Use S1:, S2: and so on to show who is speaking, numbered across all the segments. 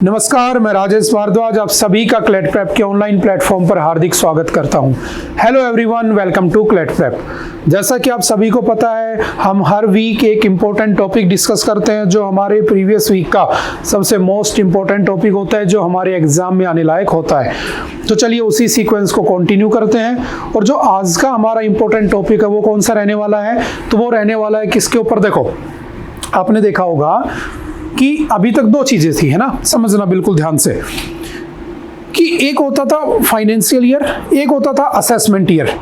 S1: नमस्कार, मैं राजेश भारद्वाज आप सभी का क्लेट प्रेप के ऑनलाइन प्लेटफॉर्म पर हार्दिक स्वागत करता हूं। Hello everyone, welcome to CLAT prep. जैसा कि आप सभी को पता है, हम हर वीक एक इम्पोर्टेंट टॉपिक डिस्कस करते हैं जो हमारे प्रीवियस वीक का सबसे मोस्ट इम्पोर्टेंट टॉपिक होता है, जो हमारे एग्जाम में आने लायक होता है। तो चलिए उसी सीक्वेंस को कंटिन्यू करते हैं। और जो आज का हमारा इम्पोर्टेंट टॉपिक है वो कौन सा रहने वाला है, तो वो रहने वाला है किसके ऊपर। देखो, आपने देखा होगा कि अभी तक दो चीजें थी, है ना, समझना बिल्कुल ध्यान से, कि एक होता था फाइनेंशियल ईयर, एक होता था असेसमेंट ईयर।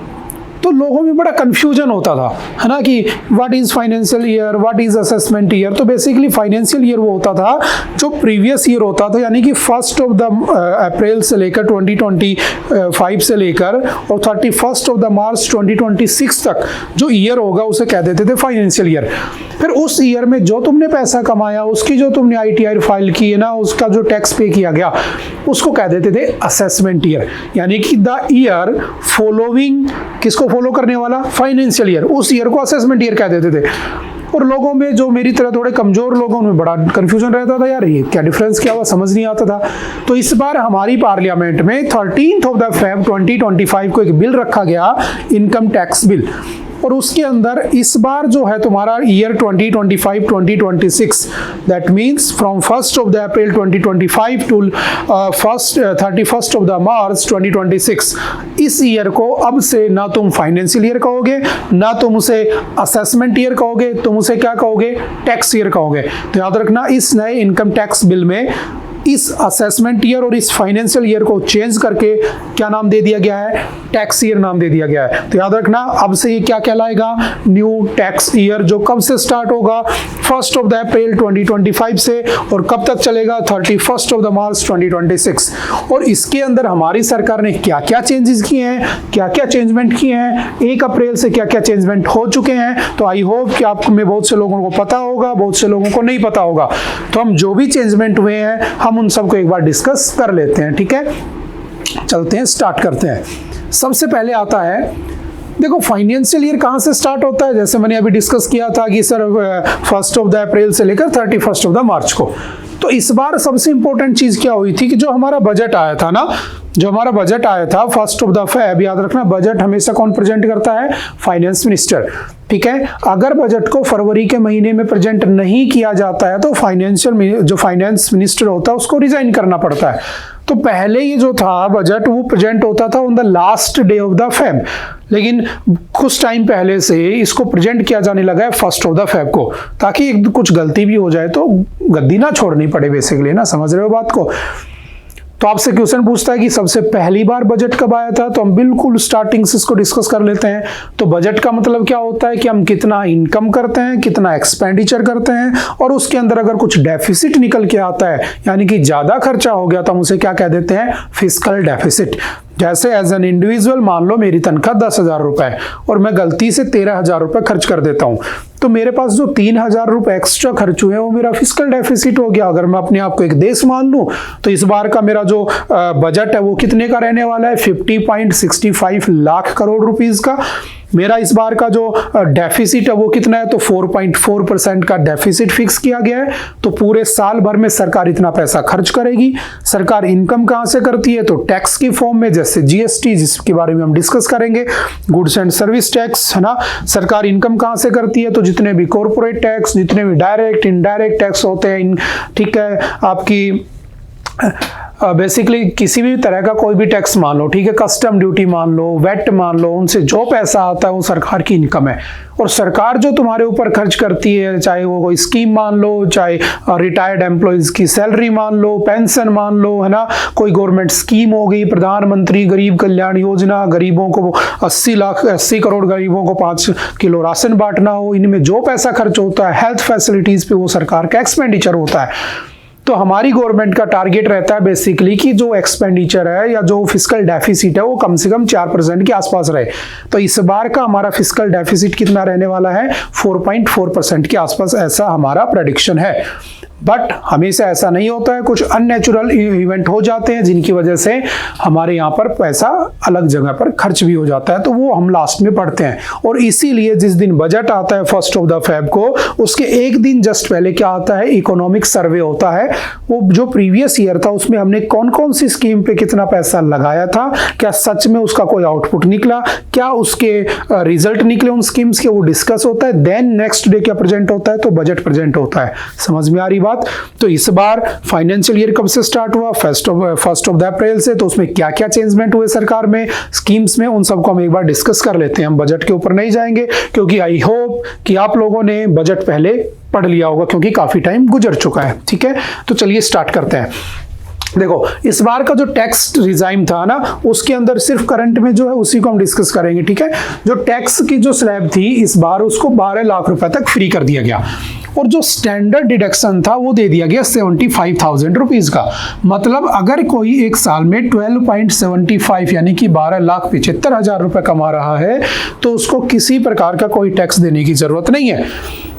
S1: तो लोगों में बड़ा कंफ्यूजन होता था, है ना, कि what is financial year, what is assessment year. तो बेसिकली फाइनेंशियल ईयर वो होता था जो प्रीवियस ईयर होता था, यानी कि 1 अप्रैल से लेकर 2025 से लेकर और 31 मार्च 2026 तक जो ईयर होगा उसे कह देते थे फाइनेंशियल ईयर। फिर उस ईयर में जो तुमने पैसा कमाया, उसकी जो तुमने ITR फाइल की है ना, उसका जो टैक्स पे किया गया, उसको कह देते थे असेसमेंट ईयर। यानी कि द ईयर फॉलोइंग, किसको फॉलो करने वाला, फाइनेंशियल ईयर, उस ईयर को असेसमेंट ईयर कह देते थे। और लोगों में जो मेरी तरह थोड़े कमजोर लोगों में बड़ा कंफ्यूजन रहता था, यार ये क्या डिफरेंस क्या हुआ, समझ नहीं आता था। तो इस बार हमारी पार्लियामेंट में 13 Feb 2025 को एक बिल रखा गया, इनकम टैक्स बिल। और उसके अंदर इस बार जो है तुम्हारा year 2025-2026, that means from 1 April 2025 to 31 March 2026, इस ईयर को अब से ना तुम फाइनेंशियल ईयर कहोगे, ना तुम उसे असेसमेंट ईयर कहोगे, तुम उसे क्या कहोगे, टैक्स ईयर कहोगे। तो याद रखना, इस नए इनकम टैक्स बिल में इस असेसमेंट ईयर और इस फाइनेंशियल ईयर को चेंज करके क्या नाम दे दिया गया है, टैक्स ईयर नाम दे दिया गया है। तो याद रखना, अब से ये क्या कहलाएगा, न्यू टैक्स ईयर, जो कब से स्टार्ट होगा, 1 अप्रैल 2025 से, और कब तक चलेगा, 31 मार्च 2026। और इसके अंदर हमारी सरकार ने क्या क्या चेंजेस किए हैं, क्या क्या चेंजमेंट किए हैं, 1 अप्रैल से क्या क्या चेंजमेंट हो चुके हैं। तो आई होप कि आप में बहुत से लोगों को पता होगा, बहुत से लोगों को नहीं पता होगा। तो हम जो भी चेंजमेंट हुए हैं, हम उन सबको एक बार डिस्कस कर लेते हैं। ठीक है, चलते हैं, स्टार्ट करते हैं। सबसे पहले आता है, देखो फाइनेंशियल ईयर कहां से स्टार्ट होता है। जैसे मैंने अभी डिस्कस किया था कि सर 1 अप्रैल से लेकर 31 मार्च को। तो इस बार सबसे इंपॉर्टेंट चीज क्या हुई थी कि जो हमारा बजट आया था ना, जो हमारा बजट आया था 1 फेब, याद रखना बजट हमेशा कौन प्रेजेंट करता है, फाइनेंस मिनिस्टर। ठीक है, अगर बजट को फरवरी के महीने में प्रेजेंट नहीं किया जाता है तो जो फाइनेंस मिनिस्टर होता है उसको रिजाइन करना पड़ता है। तो पहले ये जो था बजट वो प्रेजेंट होता था on the last day of the Feb, लेकिन कुछ टाइम पहले से इसको प्रेजेंट किया जाने लगा है 1 फेब को, ताकि कुछ गलती भी हो जाए तो गद्दी ना छोड़नी पड़े, बेसिकली ना, समझ रहे हो बात को। तो आपसे क्वेश्चन पूछता है कि सबसे पहली बार बजट कब आया था, तो हम बिल्कुल स्टार्टिंग से इसको डिस्कस कर लेते हैं। तो बजट का मतलब क्या होता है कि हम कितना इनकम करते हैं, कितना एक्सपेंडिचर करते हैं, और उसके अंदर अगर कुछ डेफिसिट निकल के आता है, यानी कि ज्यादा खर्चा हो गया, तो हम उसे क्या कह देते हैं, फिस्कल डेफिसिट। जैसे एज एन इंडिविजुअल मान लो मेरी तनख्वाह 10,000 रुपए और मैं गलती से 13,000 रुपए खर्च कर देता हूं, तो मेरे पास जो 3,000 रुपए एक्स्ट्रा खर्च हुए वो मेरा फिस्कल डेफिसिट हो गया। अगर मैं अपने आप को एक देश मान लूं तो इस बार का मेरा जो बजट है वो कितने का रहने वाला है, 50.65 लाख करोड़ रुपीस का। मेरा इस बार का जो डेफिसिट है वो कितना है, तो 4.4% का डेफिसिट फिक्स किया गया है। तो पूरे साल भर में सरकार इतना पैसा खर्च करेगी। सरकार इनकम कहां से करती है, तो टैक्स की फॉर्म में, जैसे GST, जिसके बारे में हम डिस्कस करेंगे, गुड्स एंड सर्विस टैक्स, है ना। सरकार इनकम कहां से करती है, तो जितने भी कॉर्पोरेट टैक्स, जितने भी डायरेक्ट इनडायरेक्ट टैक्स होते हैं, ठीक है, आपकी बेसिकली किसी भी तरह का कोई भी टैक्स मान लो, ठीक है, कस्टम ड्यूटी मान लो, वेट मान लो, उनसे जो पैसा आता है वो सरकार की इनकम है। और सरकार जो तुम्हारे ऊपर खर्च करती है, चाहे वो कोई स्कीम मान लो, चाहे रिटायर्ड एम्प्लॉयज की सैलरी मान लो, पेंशन मान लो, है ना, कोई गवर्नमेंट स्कीम हो गई, प्रधानमंत्री गरीब कल्याण योजना, गरीबों को 80 करोड़ गरीबों को 5 किलो राशन बांटना हो, इनमें जो पैसा खर्च होता है, हेल्थ फैसिलिटीज पे, वो सरकार का एक्सपेंडिचर होता है। तो हमारी गवर्नमेंट का टारगेट रहता है बेसिकली कि जो एक्सपेंडिचर है या जो फिस्कल डेफिसिट है वो कम से कम 4% के आसपास रहे। तो इस बार का हमारा फिस्कल डेफिसिट कितना रहने वाला है, 4.4% के आसपास, ऐसा हमारा प्रेडिक्शन है। बट हमेशा ऐसा नहीं होता है, कुछ अननेचुरल इवेंट हो जाते हैं जिनकी वजह से हमारे यहाँ पर पैसा अलग जगह पर खर्च भी हो जाता है, तो वो हम लास्ट में पढ़ते हैं। और इसीलिए जिस दिन बजट आता है 1 फ़रवरी को, उसके एक दिन जस्ट पहले क्या आता है, इकोनॉमिक सर्वे होता है। वो जो प्रीवियस ईयर था उसमें हमने कौन कौन सी स्कीम पे कितना पैसा लगाया था, क्या सच में उसका कोई आउटपुट निकला, क्या उसके रिजल्ट निकले उन स्कीम्स के, वो डिस्कस होता है। देन नेक्स्ट डे क्या प्रेजेंट होता है, तो बजट प्रेजेंट होता है। समझ में आ रही बात? तो इस बार फाइनेंशियल ईयर कब से स्टार्ट हुआ, 1 अप्रैल से। तो उसमें क्या क्या चेंजमेंट हुए सरकार में, स्कीम्स में, उन सबको हम एक बार डिस्कस कर लेते हैं। हम बजट के ऊपर नहीं जाएंगे क्योंकि आई होप कि आप लोगों ने बजट पहले पढ़ लिया होगा, क्योंकि काफी टाइम गुजर चुका है। ठीक है, तो चलिए स्टार्ट करते हैं। देखो, इस बार का जो टैक्स रिजाइम था ना, उसके अंदर सिर्फ करंट में जो है उसी को हम डिस्कस करेंगे। ठीक है, जो टैक्स की जो स्लैब थी इस बार उसको 12 लाख रुपए तक फ्री कर दिया गया, और जो स्टैंडर्ड डिडक्शन था वो दे दिया गया 75,000 रुपीज का। मतलब अगर कोई एक साल में 12.75 यानी कि 12,75,000 रुपए कमा रहा है तो उसको किसी प्रकार का कोई टैक्स देने की जरूरत नहीं है।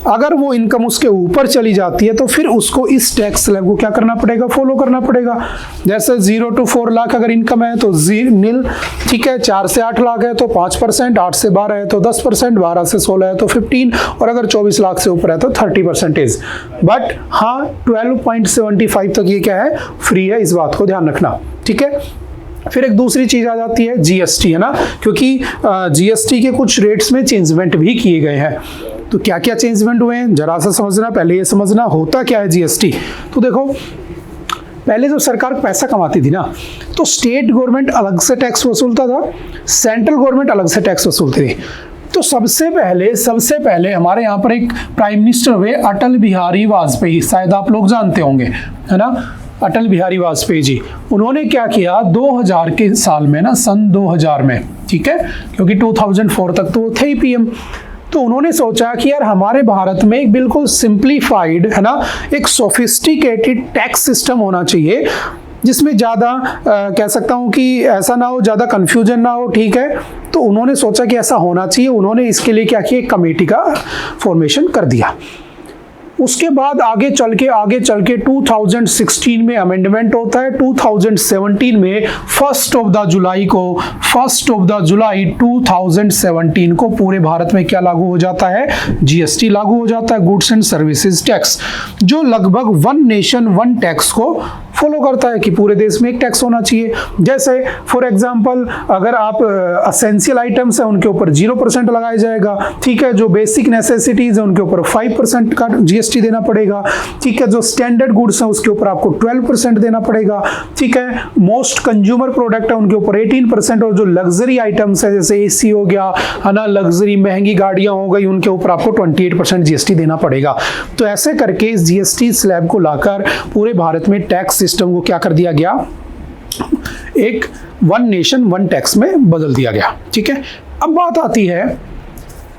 S1: अगर वो इनकम उसके ऊपर चली जाती है तो फिर उसको इस टैक्स स्लैब को क्या करना पड़ेगा, फॉलो करना पड़ेगा। जैसे 0 to 4 लाख अगर इनकम है तो नील, ठीक है। 4 से 8 लाख है तो 5%, 8 से 12 है तो 10%, 12 से 16 है तो 15, और अगर 24 लाख से ऊपर है तो 30%। बट हाँ, 12.75 तक ये क्या है, फ्री है, इस बात को ध्यान रखना। ठीक है, फिर एक दूसरी चीज आ जाती है जीएसटी, है ना, क्योंकि जीएसटी के कुछ रेट्स में चेंजमेंट भी किए गए हैं। तो क्या क्या चेंजमेंट हुए हैं जरा सा समझना, पहले ये समझना होता क्या है जीएसटी। तो देखो, पहले जब सरकार पैसा कमाती थी ना, तो स्टेट गवर्नमेंट अलग से टैक्स वसूलता था, सेंट्रल गवर्नमेंट अलग से टैक्स वसूलती थी। तो सबसे पहले हमारे यहाँ पर एक प्राइम मिनिस्टर हुए अटल बिहारी वाजपेयी, शायद आप लोग जानते होंगे, है ना, अटल बिहारी वाजपेयी जी। उन्होंने क्या किया 2000 के साल में ना, सन 2000 में, ठीक है, क्योंकि 2004 तक तो वो थे ही पीएम। तो उन्होंने सोचा कि यार हमारे भारत में एक बिल्कुल सिंप्लीफाइड, है ना, एक सोफिस्टिकेटेड टैक्स सिस्टम होना चाहिए जिसमें ज़्यादा कह सकता हूँ कि ऐसा ना हो, ज़्यादा कन्फ्यूजन ना हो। ठीक है, तो उन्होंने सोचा कि ऐसा होना चाहिए। उन्होंने इसके लिए क्या किया, एक कमेटी का फॉर्मेशन कर दिया। उसके बाद आगे चल के 2016 में अमेंडमेंट होता है। 2017 में 1 जुलाई 2017 को पूरे भारत में क्या लागू हो जाता है, जीएसटी लागू हो जाता है, गुड्स एंड सर्विसेज टैक्स, जो लगभग वन नेशन वन टैक्स को फॉलो करता है कि पूरे देश में एक टैक्स होना चाहिए। जैसे फॉर एग्जांपल, अगर आप असेंशियल आइटम्स हैं उनके ऊपर 0% लगाया जाएगा। ठीक है, जो बेसिक नेसेसिटीज है उनके ऊपर 5% का जीएसटी देना पड़ेगा। ठीक है, जो स्टैंडर्ड गुड्स हैं उसके ऊपर आपको 12% देना पड़ेगा। ठीक है, मोस्ट कंज्यूमर प्रोडक्ट है उनके ऊपर 18%, और जो लग्जरी आइटम्स है जैसे एसी हो गया, है ना, लग्जरी महंगी गाड़ियां हो गई, उनके ऊपर आपको 28% जीएसटी देना पड़ेगा। तो ऐसे करके इस जीएसटी स्लैब को लाकर पूरे भारत में टैक्स सिस्टम को क्या कर दिया गया, एक वन नेशन वन टैक्स में बदल दिया गया। ठीक है, अब बात आती है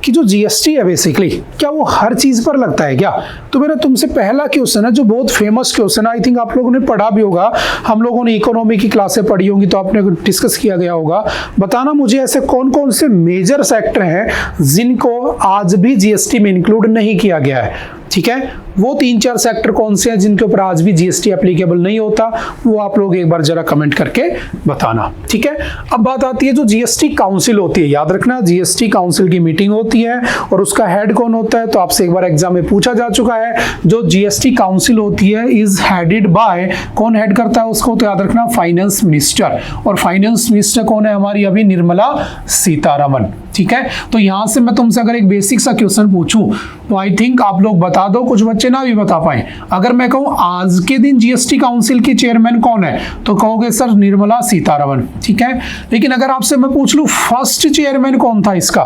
S1: कि जो जीएसटी है बेसिकली क्या वो हर चीज पर लगता है क्या। तो मेरा तुमसे पहला क्वेश्चन है, जो बहुत फेमस क्वेश्चन है, आई थिंक आप लोगों ने पढ़ा भी होगा, हम लोगों ने इकोनॉमी की क्लासें पढ़ी होंगी तो आपने डिस्कस किया गया होगा। बताना मुझे ऐसे कौन कौन से मेजर सेक्टर हैं जिनको आज भी जीएसटी में इंक्लूड नहीं किया गया है। ठीक है, वो 3-4 सेक्टर कौन से हैं जिनके ऊपर आज भी जीएसटी एप्लीकेबल नहीं होता, वो आप लोग एक बार जरा कमेंट करके बताना। ठीक है, अब बात आती है जो जीएसटी काउंसिल होती है, याद रखना जीएसटी काउंसिल की मीटिंग होती है और उसका हेड कौन होता है, तो आपसे एक बार एग्जाम में पूछा जा चुका है। जो जीएसटी काउंसिल होती है इज हेडेड बाय, कौन हेड करता है उसको, तो याद रखना फाइनेंस मिनिस्टर, और फाइनेंस मिनिस्टर कौन है हमारी अभी, निर्मला सीतारमण। ठीक है, तो यहां से मैं तुमसे अगर एक बेसिक सा क्वेश्चन पूछूं तो आई थिंक आप लोग बता दो, कुछ बच्चे ना भी बता पाए। अगर मैं कहूं आज के दिन जीएसटी काउंसिल की चेयरमैन कौन है, तो कहोगे सर निर्मला सीतारमण। ठीक है, लेकिन अगर आपसे मैं पूछ लूं फर्स्ट चेयरमैन कौन था इसका,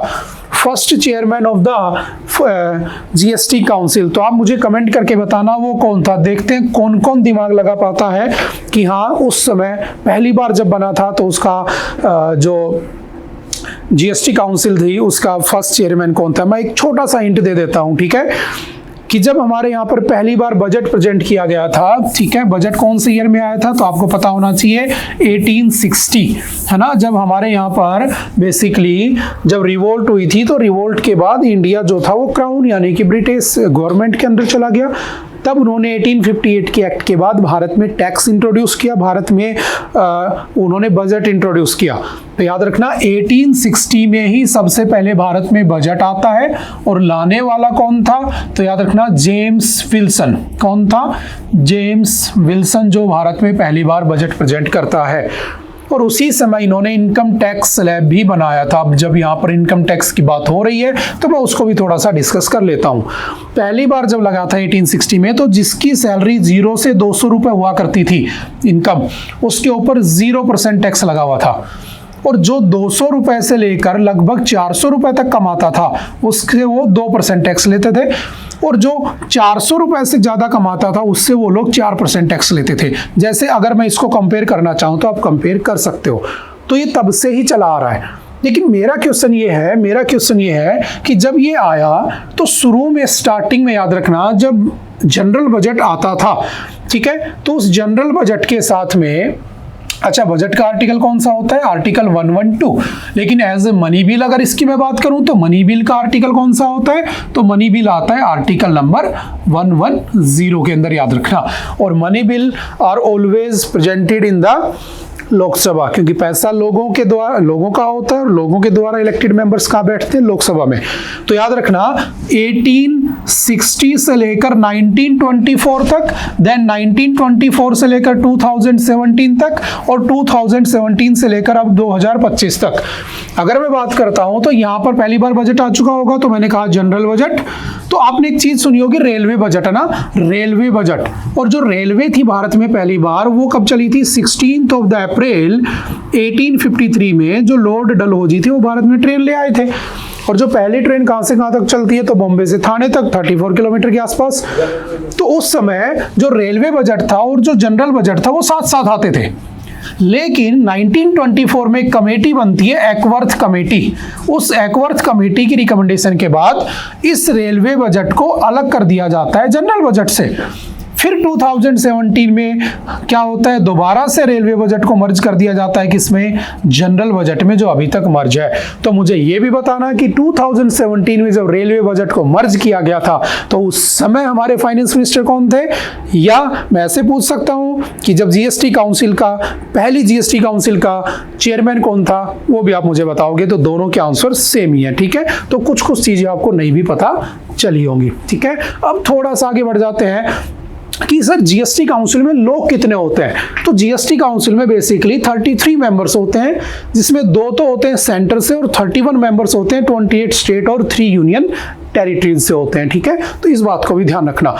S1: first chairman of the GST council, तो आप मुझे कमेंट करके बताना वो कौन था। देखते हैं कौन कौन दिमाग लगा पाता है कि हाँ उस समय पहली बार जब बना था तो उसका जो जीएसटी काउंसिल थी उसका फर्स्ट चेयरमैन कौन था। मैं एक छोटा सा हिंट दे देता हूं, ठीक है, कि जब हमारे यहाँ पर पहली बार बजट प्रेजेंट किया गया था, ठीक है, बजट कौन से ईयर में आया था, तो आपको पता होना चाहिए 1860, है ना, जब हमारे यहाँ पर बेसिकली जब रिवोल्ट हुई थी, तो रिवोल्ट के बाद इंडिया जो था वो क्राउन यानी कि ब्रिटिश गवर्नमेंट के अंदर चला गया। तब उन्होंने 1858 के एक्ट के बाद भारत में टैक्स इंट्रोड्यूस किया, भारत में उन्होंने बजट इंट्रोड्यूस किया। तो याद रखना 1860 में ही सबसे पहले भारत में बजट आता है, और लाने वाला कौन था? तो याद रखना जेम्स विल्सन। कौन था? जेम्स विल्सन, जो भारत में पहली बार बजट प्रेजेंट करता है। और उसी समय इन्होंने इनकम टैक्स स्लैब भी बनाया था। अब जब यहाँ पर इनकम टैक्स की बात हो रही है तो मैं उसको भी थोड़ा सा डिस्कस कर लेता हूँ। पहली बार जब लगा था 1860 में, तो जिसकी सैलरी 0 से 200 रुपये हुआ करती थी इनकम, उसके ऊपर 0% टैक्स लगा हुआ था। और जो 200 रुपए से लेकर लगभग 400 रुपए तक कमाता था, उससे वो 2% टैक्स लेते थे। और जो 400 रुपए से ज़्यादा कमाता था, उससे वो लोग 4% टैक्स लेते थे। जैसे अगर मैं इसको कंपेयर करना चाहूँ तो आप कंपेयर कर सकते हो। तो ये तब से ही चला आ रहा है। लेकिन मेरा क्वेश्चन ये है कि जब ये आया तो शुरू में स्टार्टिंग में याद रखना, जब जनरल बजट आता था, ठीक है, तो उस जनरल बजट के साथ में, अच्छा, बजट का आर्टिकल कौन सा होता है? आर्टिकल 112। लेकिन एज ए मनी बिल अगर इसकी मैं बात करूं तो मनी बिल का आर्टिकल कौन सा होता है? तो मनी बिल आता है आर्टिकल नंबर 110 के अंदर, याद रखना। और money bill are always presented in the Lok Sabha, क्योंकि पैसा लोगों का होता है, और लोगों के द्वारा इलेक्टेड मेंबर्स कहाँ बैठते हैं? लोकसभा में। तो याद रखना 1860 से लेकर 1924 तक, देन 1924 से लेकर 2017 तक, और 2017 से लेकर अब 2025 तक। अगर मैं बात करता हूं तो यहां पर पहली बार बजट आ चुका होगा, तो मैंने कहा जनरल बजट। तो आपने एक चीज सुनी होगी, रेलवे बजट, है ना, रेलवे बजट। और जो रेलवे थी भारत में पहली बार, वो कब चली थी? 16 अप्रैल 1853 में जो लॉर्ड डलहौजी थे, वो भारत में ट्रेन ले आए थे। और जो पहली ट्रेन कहां से कहां तक चलती है? तो बॉम्बे से थाने तक, 34 किलोमीटर के आसपास। तो उस समय जो रेलवे बजट था और जो जनरल बजट था, वो साथ साथ आते थे। लेकिन 1924 में एक कमेटी बनती है, एकवर्थ कमेटी। उस एकवर्थ कमेटी की रिकमेंडेशन के बाद इस रेलवे बजट को अलग कर दिया जाता है जनरल बजट से। फिर 2017 में क्या होता है? दोबारा से रेलवे बजट को मर्ज कर दिया जाता है, किसमें? जनरल बजट में, जो अभी तक मर्ज है। तो मुझे यह भी बताना कि 2017 में जब रेलवे बजट को मर्ज किया गया था, तो उस समय हमारे फाइनेंस मिनिस्टर कौन थे? या मैं ऐसे पूछ सकता हूं कि जब जीएसटी काउंसिल का, पहली जीएसटी काउंसिल का चेयरमैन कौन था? वो भी आप मुझे बताओगे। तो दोनों के आंसर सेम ही है, ठीक है। तो कुछ कुछ चीजें आपको नहीं भी पता चली होंगी, ठीक है। अब थोड़ा सा आगे बढ़ जाते हैं कि सर जीएसटी काउंसिल में लोग कितने होते हैं? तो जीएसटी काउंसिल में बेसिकली 33 मेंबर्स होते हैं, जिसमें 2 तो होते हैं सेंटर से, और 31 मेंबर्स होते हैं 28 स्टेट और 3 यूनियन टेरिटरीज से होते हैं, ठीक है। तो इस बात को भी ध्यान रखना।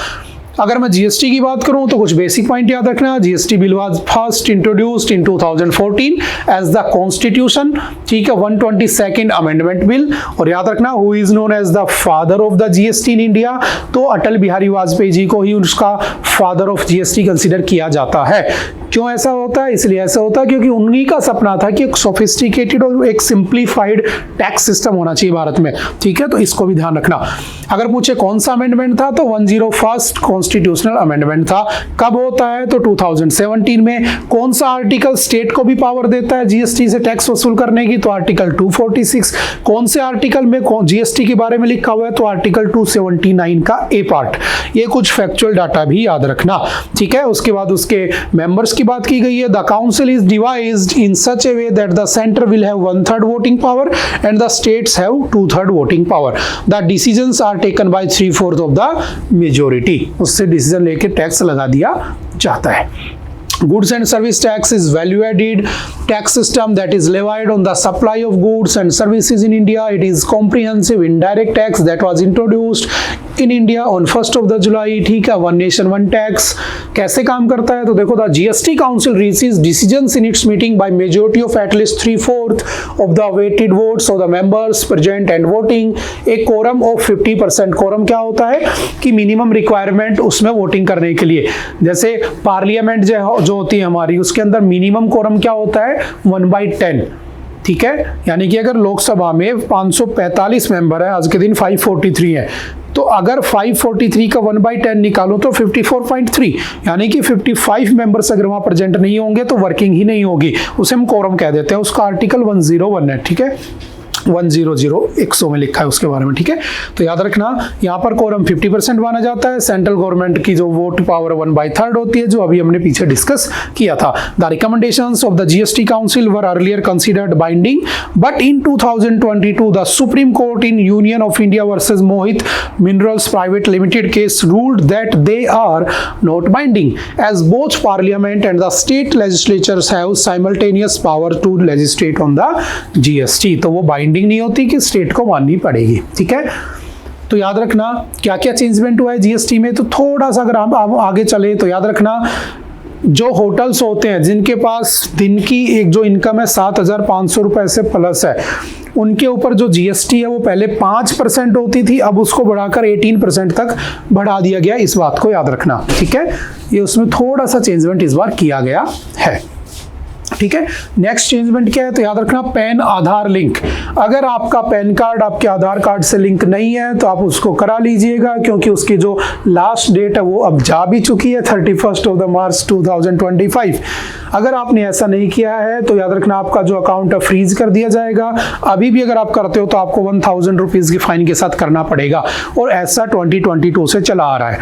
S1: अगर मैं जीएसटी की बात करूं तो कुछ बेसिक पॉइंट याद रखना। GST bill was first introduced in 2014 as the constitution, ठीक है, 122nd अमेंडमेंट बिल। और याद रखना who is known as the father of the GST in India? तो अटल बिहारी वाजपेयी जी को ही उसका फादर ऑफ जीएसटी कंसीडर किया जाता है। क्यों ऐसा होता है? इसलिए ऐसा होता है क्योंकि उन्हीं का सपना था कि एक सोफिस्टिकेटेड और एक सिंप्लीफाइड टैक्स सिस्टम होना चाहिए भारत में, ठीक है। तो इसको भी ध्यान रखना। अगर पूछे कौन सा अमेंडमेंट था, तो 101st कॉन्स्टिट्यूशनल अमेंडमेंट था। कब होता है? तो 2017 में। कौन सा आर्टिकल स्टेट को भी पावर देता है जीएसटी से टैक्स वसूल करने की? तो आर्टिकल 246। कौन से आर्टिकल में जीएसटी के बारे में लिखा हुआ है? तो आर्टिकल 279 का ए पार्ट। ये कुछ फैक्चुअल डाटा भी याद रखना, ठीक है। उसके बाद उसके मेंबर्स की बात की गई है। The council is devised in such a way that the centre will have 1/3 voting power and the states have 2/3 voting power. The decisions are taken by 3/4 of the majority. उससे डिसीजन लेके tax लगा दिया जाता है। Goods and service tax is value-added tax system that is levied on the supply of goods and services in India. It is comprehensive indirect tax that was introduced in India on 1st of the July, ठीक है। One nation one tax कैसे काम करता है? तो देखो, the GST Council receives decisions in its meeting by majority of at least 3/4 of the weighted votes of the members present and voting. A quorum of 50%। quorum क्या होता है? कि मिनिमम रिक्वायरमेंट उसमें वोटिंग करने के लिए। जैसे पार्लियामेंट जो होती है हमारी, उसके अंदर मिनिमम कोरम क्या होता है? 1/10, ठीक है। यानी कि अगर लोकसभा में 545 मेंबर है, आज के दिन 543 है, तो अगर 543 का 1/10 निकालो तो 54.3, यानी कि 55 मेंबर्स अगर वहां प्रेजेंट नहीं होंगे तो वर्किंग ही नहीं होगी। उसे हम कोरम कह देते हैं। उसका आर्टिकल 101 है, ठीक है। 100 में लिखा है उसके बारे में, ठीक है। तो याद रखना यहाँ पर कोरम 50% माना जाता है। सेंट्रल गवर्नमेंट की जो वोट पावर 1/3 होती है, जो अभी हमने पीछे डिस्कस किया था। The recommendations of the GST council were earlier considered binding, but in 2022 the Supreme Court in Union of India versus Mohit minerals private limited case ruled that they are not binding as both parliament and the state legislatures have simultaneous power to legislate on the GST. तो वो binding नहीं होती कि state को माननी पड़ेगी, ठीक है। तो याद रखना क्या क्या चेंजमेंट हुआ है जीएसटी में। तो थोड़ा सा अगर हम आगे चले तो याद रखना जो होटल्स होते हैं जिनके पास दिन की एक जो इनकम है 7,500 रुपए से प्लस है, उनके ऊपर जो जीएसटी है वो पहले 5% होती थी, अब उसको बढ़ाकर 18% तक बढ़ा दिया गया। इस बात को याद रखना, ठीक है। ये उसमें थोड़ा सा चेंजमेंट इस बार किया गया है, ठीक है। नेक्स्ट चेंजमेंट क्या है तो याद रखना पैन आधार लिंक। अगर आपका पैन कार्ड आपके आधार कार्ड से लिंक नहीं है तो आप उसको करा लीजिएगा, क्योंकि उसकी जो लास्ट डेट है वो अब जा भी चुकी है 31 मार्च 2025। अगर आपने ऐसा नहीं किया है तो याद रखना आपका जो अकाउंट है फ्रीज कर दिया जाएगा। अभी भी अगर आप करते हो तो आपको 1000 रुपीज की फाइन के साथ करना पड़ेगा, और ऐसा 2022 से चला आ रहा है।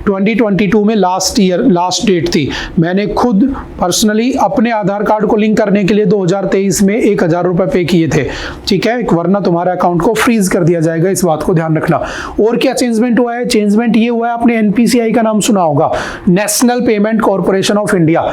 S1: 2022 में लास्ट डेट थी। मैंने खुद पर्सनली अपने आधार कार्ड को लिंक करने के लिए 2023 में 1000 रुपए पे किए थे, ठीक है, वरना तुम्हारे अकाउंट को फ्रीज कर दिया जाएगा। इस बात को ध्यान रखना। और क्या चेंजमेंट हुआ है? चेंजमेंट ये हुआ है, आपने एनपीसीआई का नाम सुना होगा, national payment corporation of India.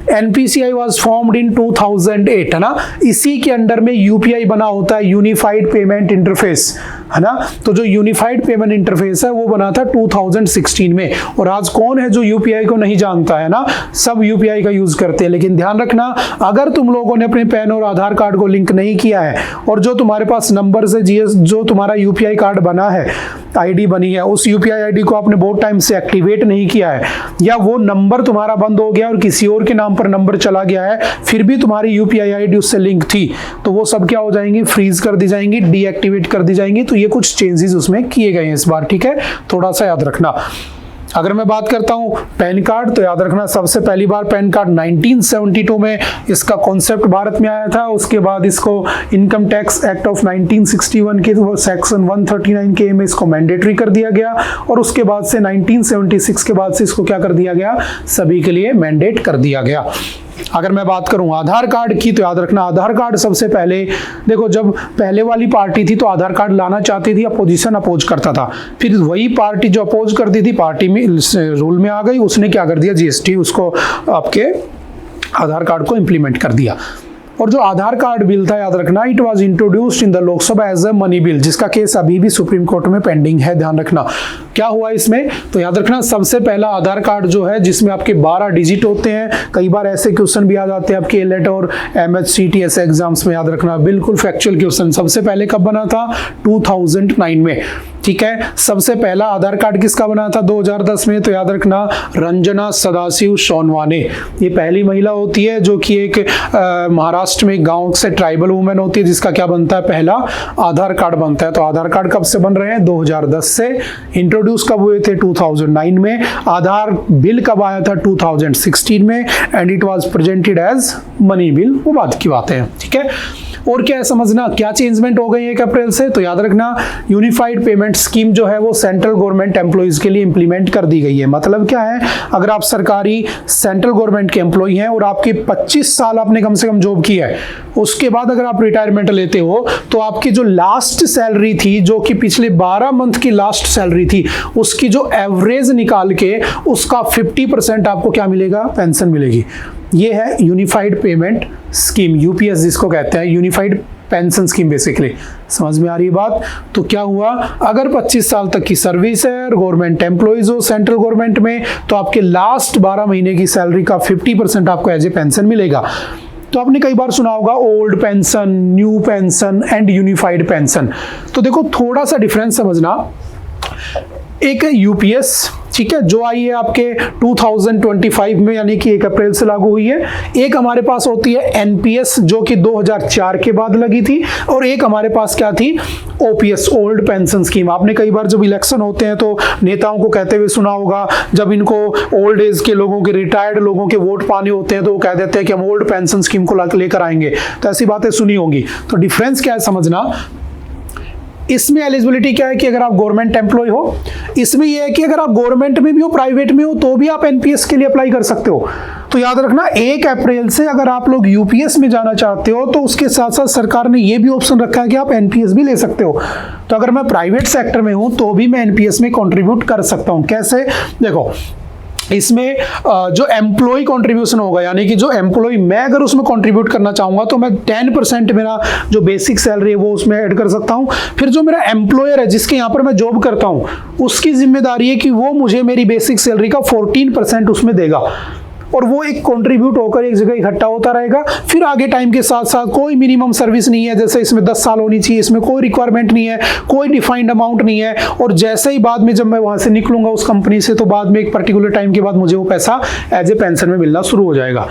S1: NPCI was formed in 2008, है ना। इसी के अंडर में यूपीआई बना होता है, यूनिफाइड पेमेंट इंटरफेस, है ना। तो जो यूनिफाइड पेमेंट इंटरफेस है वो बना था 2016 में। और आज कौन है जो यूपीआई को नहीं जानता है ना, सब यूपीआई का यूज करते हैं। लेकिन ध्यान रखना, अगर तुम लोगों ने अपने पैन और आधार कार्ड को लिंक नहीं किया है, और जो तुम्हारे पास नंबर से जो तुम्हारा यूपीआई कार्ड बना है, आईडी बनी है, उस यूपीआई आईडी को आपने बहुत टाइम से एक्टिवेट नहीं किया है, या वो नंबर तुम्हारा बंद हो गया और किसी और के नाम पर नंबर चला गया है, फिर भी तुम्हारी यूपीआई आईडी उससे लिंक थी, तो वो सब क्या हो जाएंगी? फ्रीज कर दी जाएंगी, डीएक्टिवेट कर दी जाएंगी। तो ये कुछ चेंजेस उसमें किए गए हैं इस बार, ठीक है, थोड़ा सा याद रखना। अगर मैं बात करता हूं पैन कार्ड, तो याद रखना सबसे पहली बार पैन कार्ड 1972 में इसका कॉन्सेप्ट भारत में आया था। उसके बाद इसको इनकम टैक्स एक्ट ऑफ 1961 के सेक्शन 139 के में इसको मैंडेटरी कर दिया गया, और उसके बाद से 1976 के बाद से इसको क्या कर दिया गया? सभी के लिए मैंडेट कर दिया गया। अगर मैं बात करूं आधार कार्ड की, तो याद रखना आधार कार्ड सबसे पहले, देखो जब पहले वाली पार्टी थी तो आधार कार्ड लाना चाहती थी, अपोजिशन अपोज करता था, फिर वही पार्टी जो अपोज करती थी पार्टी में रूल में आ गई, उसने क्या कर दिया? जीएसटी उसको आपके आधार कार्ड को इंप्लीमेंट कर दिया। और जो आधार कार्ड बिल था, याद रखना, it was introduced in the Lok Sabha as a money bill, जिसका केस अभी भी सुप्रीम कोर्ट में पेंडिंग है। ध्यान रखना क्या हुआ इसमें, तो याद रखना सबसे पहला आधार कार्ड जो है जिसमें आपके 12 डिजिट होते हैं। कई बार ऐसे क्वेश्चन भी आ जाते हैं आपके एलेट और MHCTS एग्जाम्स में, याद रखना बिल्कुल फैक्चुअल क्वेश्चन। सबसे पहले कब बना था? 2009 में, ठीक है। सबसे पहला आधार कार्ड किसका बना था 2010 में? तो याद रखना रंजना सदाशिव सोनवाने, ये पहली महिला होती है जो कि एक महाराष्ट्र में गांव से ट्राइबल वुमेन होती है, जिसका क्या बनता है? पहला आधार कार्ड बनता है। तो आधार कार्ड कब से बन रहे हैं? 2010 से। इंट्रोड्यूस कब हुए थे? 2009 में। आधार बिल कब आया था? 2016 में। And it was presented as money bill, वो बात की बात है, ठीक है। और क्या है समझना, क्या चेंजमेंट हो गई 1 अप्रैल से? तो याद रखना यूनिफाइड पेमेंट स्कीम जो है वो सेंट्रल गवर्नमेंट एम्प्लॉइज के लिए इंप्लीमेंट कर दी गई है। मतलब क्या है, अगर आप सरकारी सेंट्रल गवर्नमेंट के एम्प्लॉई हैं और आपके 25 साल आपने कम से कम जॉब की है, उसके बाद अगर आप रिटायरमेंट लेते हो तो आपकी जो लास्ट सैलरी थी, जो कि पिछले 12 मंथ की लास्ट सैलरी थी, उसकी जो एवरेज निकाल के उसका 50% आपको क्या मिलेगा? पेंशन मिलेगी। ये है यूनिफाइड पेमेंट स्कीम, यूपीएस जिसको कहते हैं, यूनिफाइड पेंशन स्कीम बेसिकली। समझ में आ रही है बात? तो क्या हुआ, अगर 25 साल तक की सर्विस है और गवर्नमेंट एम्प्लॉइज हो सेंट्रल गवर्नमेंट में, तो आपके लास्ट 12 महीने की सैलरी का 50% आपको एज ए पेंशन मिलेगा। तो आपने कई बार सुना होगा old pension, new pension and unified pension. तो देखो थोड़ा सा डिफरेंस समझना, एक है यूपीएस, ठीक है, जो आई है आपके 2025 में, यानी कि 1 अप्रैल से लागू हुई है। एक हमारे पास होती है एनपीएस, जो कि 2004 के बाद लगी थी, और एक हमारे पास क्या थी? OPS, old pension scheme. आपने कई बार जब इलेक्शन होते हैं तो नेताओं को कहते हुए सुना होगा, जब इनको ओल्ड एज के लोगों के, रिटायर्ड लोगों के वोट पाने होते हैं तो वो कह देते हैं कि हम ओल्ड पेंशन स्कीम को लेकर आएंगे। तो ऐसी बातें सुनी होंगी। तो डिफरेंस क्या है समझना, इसमें एलिजिबिलिटी क्या है कि अगर आप गवर्नमेंट एम्प्लॉय हो, इसमें यह है कि अगर आप गवर्नमेंट में भी हो, प्राइवेट में हो, तो भी आप एनपीएस के लिए अप्लाई कर सकते हो। तो याद रखना 1 अप्रैल से अगर आप लोग यूपीएस में जाना चाहते हो तो उसके साथ साथ सरकार ने ये भी ऑप्शन रखा है कि आप एनपीएस भी ले सकते हो। तो अगर मैं प्राइवेट सेक्टर में हूं तो भी मैं एनपीएस में कंट्रीब्यूट कर सकता हूं। कैसे? देखो, इसमें जो एम्प्लॉय कंट्रीब्यूशन होगा, यानी कि जो एम्प्लॉय मैं अगर उसमें कंट्रीब्यूट करना चाहूंगा तो मैं 10% मेरा जो बेसिक सैलरी है वो उसमें ऐड कर सकता हूं। फिर जो मेरा एम्प्लॉयर है जिसके यहाँ पर मैं जॉब करता हूं उसकी जिम्मेदारी है कि वो मुझे मेरी बेसिक सैलरी का 14% उसमें देगा, और वो एक कंट्रीब्यूट होकर एक जगह इकट्ठा होता रहेगा। फिर आगे टाइम के साथ साथ कोई मिनिमम सर्विस नहीं है, जैसे इसमें 10 साल होनी चाहिए, इसमें कोई रिक्वायरमेंट नहीं है, कोई डिफाइंड अमाउंट नहीं है, और जैसे ही बाद में जब मैं वहां से निकलूंगा उस कंपनी से तो बाद में एक पर्टिकुलर टाइम के बाद मुझे वो पैसा एज ए पेंशन में मिलना शुरू हो जाएगा।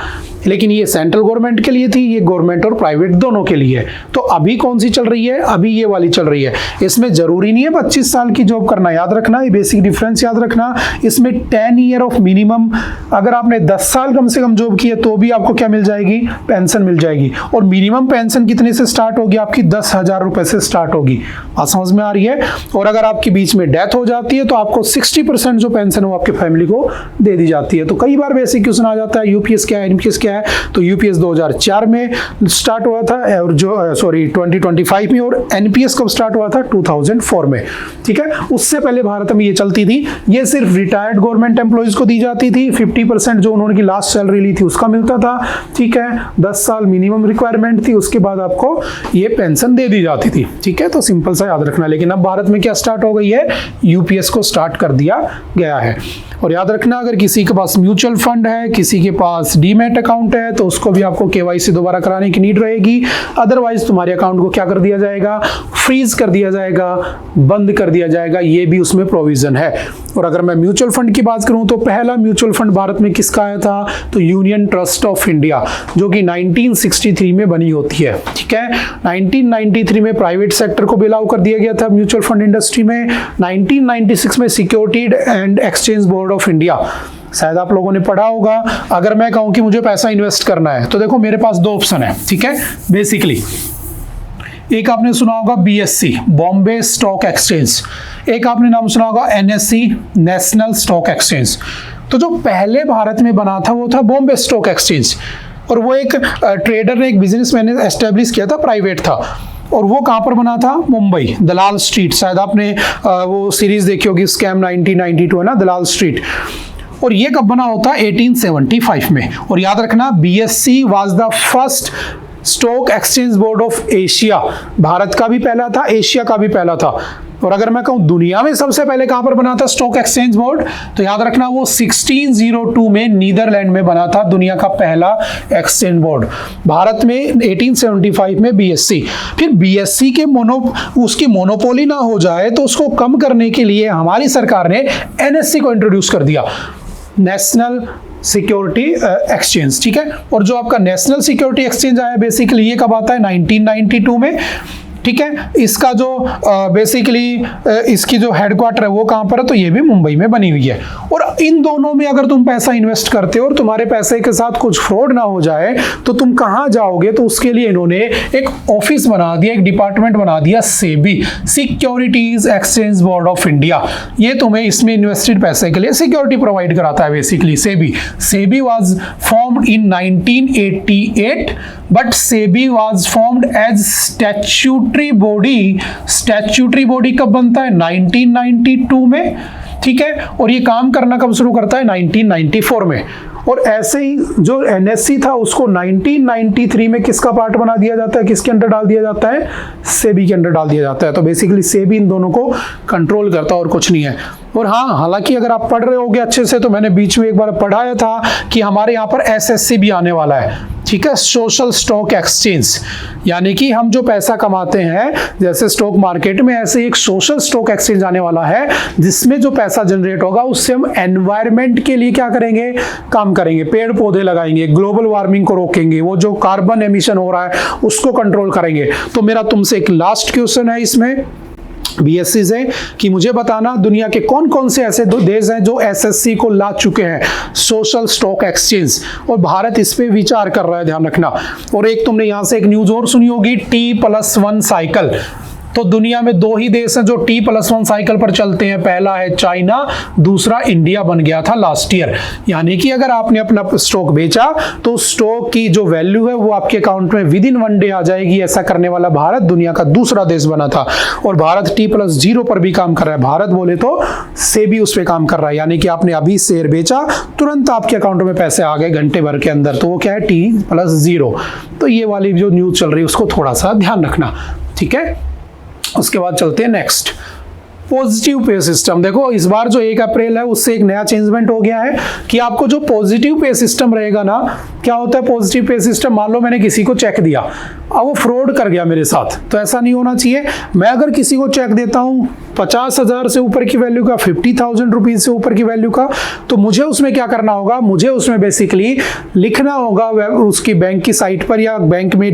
S1: लेकिन ये सेंट्रल गवर्नमेंट के लिए थी, ये गवर्नमेंट और प्राइवेट दोनों के लिए है। तो अभी कौन सी चल रही है? अभी ये वाली चल रही है। इसमें जरूरी नहीं है 25 साल की जॉब करना, याद रखना, ये बेसिक डिफरेंस याद रखना। इसमें 10 ईयर ऑफ मिनिमम, अगर आपने 10 साल कम से कम जॉब की है तो भी आपको क्या मिल जाएगी? पेंशन मिल जाएगी। और मिनिमम पेंशन कितने से स्टार्ट होगी? आपकी 10,000 रुपए से स्टार्ट होगी। बात समझ में आ रही है? और अगर आपकी बीच में डेथ हो जाती है तो आपको 60% जो पेंशन वो आपके फैमिली को दे दी जाती है। तो कई बार बेसिक क्वेश्चन आ जाता है यूपीएस क्या है, एनपीएस क्या है। तो यूपीएस 2004 में स्टार्ट हुआ था, और जो 2025 में, और एनपीएस कब स्टार्ट हुआ था? 2004 में। ठीक है, उससे पहले भारत में ये चलती थी। ये सिर्फ रिटायर्ड गवर्नमेंट एम्प्लॉइज को दी जाती थी। 50% जो उन्होंने की लास्ट सैलरी ली थी उसका मिलता था। ठीक है, 10 साल मिनिमम रिक्वायरमेंट थी, उसके बाद आपको ये पेंशन दे दी जाती थी। ठीक है, तो सिंपल सा याद रखना। लेकिन अब भारत में क्या स्टार्ट हो गई है? यूपीएस को स्टार्ट कर दिया गया है। और याद रखना, अगर किसी के पास म्यूचुअल फंड है, किसी के पास डीमैट अकाउंट है, तो उसको भी आपको केवाईसी दोबारा कराने की नीड रहेगी। अदरवाइज तुम्हारे अकाउंट को क्या कर दिया जाएगा? फ्रीज कर दिया जाएगा, बंद कर दिया जाएगा। ये भी उसमें प्रोविजन है। और अगर मैं म्यूचुअल फंड की बात करूं तो पहला म्यूचुअल फंड भारत में किसका आया था? तो यूनियन ट्रस्ट ऑफ इंडिया, जो कि 1963 में बनी होती है। ठीक है, 1993 में प्राइवेट सेक्टर को भी अलाउ कर दिया गया था म्यूचुअल फंड इंडस्ट्री में। 1996 में security and exchange board of India, शायद आप लोगों ने पढ़ा होगा। अगर मैं कहूं कि मुझे पैसा इन्वेस्ट करना है तो देखो मेरे पास 2 ऑप्शन है। ठीक है, बेसिकली एक आपने सुना होगा बीएससी, बॉम्बे स्टॉक एक्सचेंज, एक आपने नाम सुना होगा एनएससी, नेशनल स्टॉक एक्सचेंज। तो जो पहले भारत में बना था वो था बॉम्बे स्टॉक एक्सचेंज, और वो एक ट्रेडर ने, एक बिजनेसमैन ने एस्टेब्लिश किया था, प्राइवेट था। और वो कहाँ पर बना था? मुंबई, दलाल स्ट्रीट। शायद आपने वो सीरीज देखी होगी स्कैम 1992, है ना, दलाल स्ट्रीट। और ये कब बना होता? 1875 में। और याद रखना, BSc was the first stock exchange board of Asia. Bharat का भी पहला था, एशिया का भी पहला था। और अगर मैं कहूं दुनिया में सबसे पहले कहां पर बना था स्टॉक एक्सचेंज बोर्ड, तो याद रखना वो 1602 में नीदरलैंड में बना था दुनिया का पहला एक्सचेंज बोर्ड। भारत में 1875 में बीएससी। फिर बीएससी के उसकी मोनोपोली ना हो जाए तो उसको कम करने के लिए हमारी सरकार ने एनएससी को इंट्रोड्यूस कर दिया, नेशनल सिक्योरिटी एक्सचेंज। ठीक है, और जो आपका नेशनल सिक्योरिटी एक्सचेंज आया बेसिकली ये कब आता है? 1992 में। ठीक है, इसका जो बेसिकली इसकी जो हेडक्वार्टर है वो कहाँ पर है? तो ये भी मुंबई में बनी हुई है। और इन दोनों में अगर तुम पैसा इन्वेस्ट करते हो और तुम्हारे पैसे के साथ कुछ फ्रॉड ना हो जाए तो तुम कहाँ जाओगे? तो उसके लिए इन्होंने एक ऑफिस बना दिया, एक डिपार्टमेंट बना दिया, SEBI, securities exchange board of India. ये तुम्हें इसमें इन्वेस्टेड पैसे के लिए सिक्योरिटी प्रोवाइड कराता है basically SEBI. SEBI was formed in 1988, but SEBI was formed as statutory body. Statutory body कब बनता है? 1992 में। ठीक है, और ये काम करना कब शुरू करता है? 1994 में। और ऐसे ही जो एनएससी था उसको 1993 में किसका पार्ट बना दिया जाता है? किसके अंडर डाल दिया जाता है? सेबी के अंडर डाल दिया जाता है। तो बेसिकली सेबी इन दोनों को कंट्रोल करता है और कुछ नहीं है। और हाँ, हालांकि अगर आप पढ़ रहे होगे अच्छे से तो मैंने बीच में एक बार पढ़ाया था कि हमारे यहाँ पर एसएससी भी आने वाला है। ठीक है, सोशल स्टॉक एक्सचेंज, यानी कि हम जो पैसा कमाते हैं जैसे स्टॉक मार्केट में, ऐसे एक सोशल स्टॉक एक्सचेंज आने वाला है जिसमें जो पैसा जनरेट होगा उससे हम एनवायरमेंट के लिए क्या करेंगे? काम करेंगे, पेड़ पौधे लगाएंगे, ग्लोबल वार्मिंग को रोकेंगे, वो जो कार्बन एमिशन हो रहा है उसको कंट्रोल करेंगे। तो मेरा तुमसे एक लास्ट क्वेश्चन है इसमें बीएससी से कि मुझे बताना दुनिया के कौन कौन से ऐसे दो देश हैं जो एसएससी को ला चुके हैं, सोशल स्टॉक एक्सचेंज, और भारत इस पे विचार कर रहा है, ध्यान रखना। और एक तुमने यहां से एक न्यूज और सुनी होगी, T+1 साइकिल। तो दुनिया में दो ही देश हैं जो T+1 साइकिल पर चलते हैं, पहला है चाइना, दूसरा इंडिया बन गया था लास्ट ईयर। यानी कि अगर आपने अपना स्टॉक बेचा तो स्टॉक की जो वैल्यू है वो आपके अकाउंट में विद इन 1 डे आ जाएगी। ऐसा करने वाला भारत दुनिया का दूसरा देश बना था और भारत T+0 पर भी काम कर रहा है। भारत बोले तो सेबी उस पर काम कर रहा है, यानी कि आपने अभी शेयर बेचा, तुरंत आपके अकाउंट में पैसे आ गए घंटे भर के अंदर, तो वो क्या है T+0। तो ये वाली जो न्यूज चल रही है उसको थोड़ा सा ध्यान रखना, ठीक है। उसके बाद चलते हैं नेक्स्ट, पॉजिटिव पे सिस्टम। देखो इस बार जो 1 अप्रैल है उससे एक नया चेंजमेंट हो गया है कि आपको जो पॉजिटिव पे सिस्टम रहेगा ना, क्या होता है पॉजिटिव पे सिस्टम, मान लो मैंने किसी को चेक दिया, अब वो फ्रॉड कर गया मेरे साथ, तो ऐसा नहीं होना चाहिए। मैं अगर किसी को चेक देता हूँ 50,000 से ऊपर की वैल्यू का, 50,000 रुपीज से ऊपर की वैल्यू का, तो मुझे उसमें क्या करना होगा, मुझे उसमें बेसिकली लिखना होगा उसकी बैंक की साइट पर या बैंक में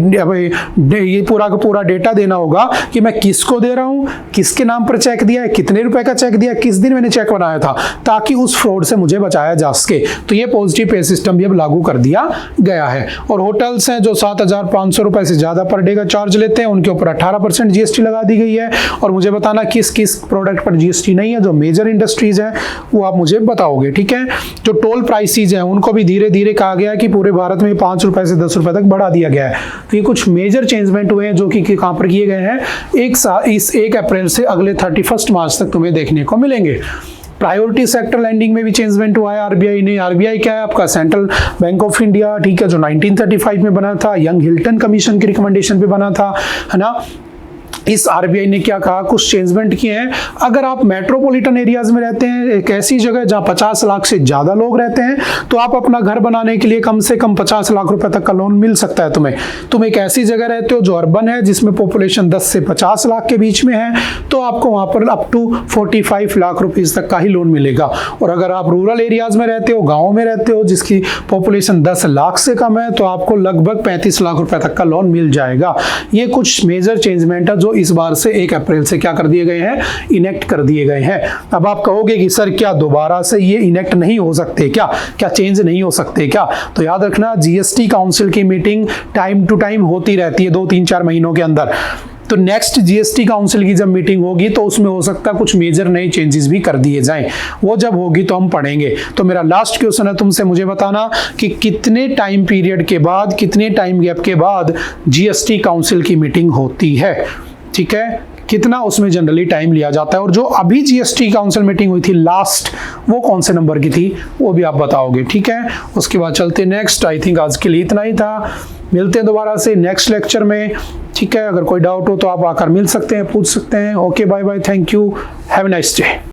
S1: ये पूरा का पूरा डेटा देना होगा कि मैं किसको दे रहा हूँ, किसके नाम पर चेक दिया है, कितने रुपए का चेक दिया, किस दिन मैंने चेक बनाया था, ताकि उस फ्रॉड से मुझे बचाया जा सके। तो ये पॉजिटिव पे सिस्टम भी अब लागू कर दिया गया है। और होटल्स हैं जो 7,500 रुपए से ज्यादा पर डे का चार्ज लेते हैं, उनके ऊपर 18% जीएसटी लगा दी गई है। और मुझे बताना किस किस प्रोडक्ट पर जीएसटी नहीं है, जो मेजर इंडस्ट्रीज है वो आप मुझे बताओगे, ठीक है। जो टोल प्राइसेज हैं उनको भी धीरे धीरे कहा गया है कि पूरे भारत में 5 रुपए से 10 रुपए तक बढ़ा दिया गया है। तो ये कुछ मेजर चेंजमेंट हुए हैं जो कि कहां पर किए गए हैं, इस 1 अप्रैल से अगले 31 मार्च तक तुम्हें देखने को मिलेंगे। प्रायोरिटी सेक्टर लैंडिंग में भी चेंजमेंट हुआ है आरबीआई ने। आरबीआई क्या है, आपका सेंट्रल बैंक ऑफ इंडिया, ठीक है, जो 1935 में बना था, यंग हिल्टन कमीशन की रिकमेंडेशन पे बना था, है ना। इस आरबीआई ने क्या कहा, कुछ चेंजमेंट किए हैं। अगर आप मेट्रोपॉलिटन एरियाज में रहते हैं, एक ऐसी जगह जहां 50 लाख से ज्यादा लोग रहते हैं, तो आप अपना घर बनाने के लिए कम से कम 50 लाख रुपए तक का लोन मिल सकता है तुम्हें। तुम एक ऐसी जगह रहते हो जो अर्बन है, जिसमें पॉपुलेशन 10 से 50 लाख के बीच में है, तो आपको वहां पर अप टू 45 लाख रुपीज तक का ही लोन मिलेगा। और अगर आप रूरल एरियाज में रहते हो, गाँव में रहते हो, जिसकी पॉपुलेशन 10 लाख से कम है, तो आपको लगभग 35 लाख रुपए तक का लोन मिल जाएगा। ये कुछ मेजर चेंजमेंट है जो इस बार से 1 अप्रैल से क्या कर दिए गए हैं, इनेक्ट कर दिए गए हैं। अब आप कहोगे कि सर क्या दोबारा से ये इनेक्ट नहीं हो सकते क्या, क्या चेंज नहीं हो सकते क्या? तो याद रखना, जीएसटी काउंसिल की मीटिंग टाइम टू टाइम होती रहती है 2-3-4 महीनों के अंदर। तो नेक्स्ट जीएसटी काउंसिल की जब मीटिंग होगी तो उसमें हो सकता है कुछ मेजर नए चेंजेस भी कर दिए जाएं। वो जब होगी तो हम पढ़ेंगे। तो मेरा लास्ट क्वेश्चन है तुमसे, मुझे बताना कि कितने टाइम पीरियड के बाद, कितने टाइम गैप के बाद जीएसटी काउंसिल की मीटिंग होती है, ठीक है, कितना उसमें जनरली टाइम लिया जाता है। और जो अभी जीएसटी काउंसिल मीटिंग हुई थी लास्ट, वो कौन से नंबर की थी, वो भी आप बताओगे, ठीक है। उसके बाद चलते नेक्स्ट। आई थिंक आज के लिए इतना ही था। मिलते हैं दोबारा से नेक्स्ट लेक्चर में, ठीक है। अगर कोई डाउट हो तो आप आकर मिल सकते हैं, पूछ सकते हैं। Okay, bye bye, thank you, have a nice day.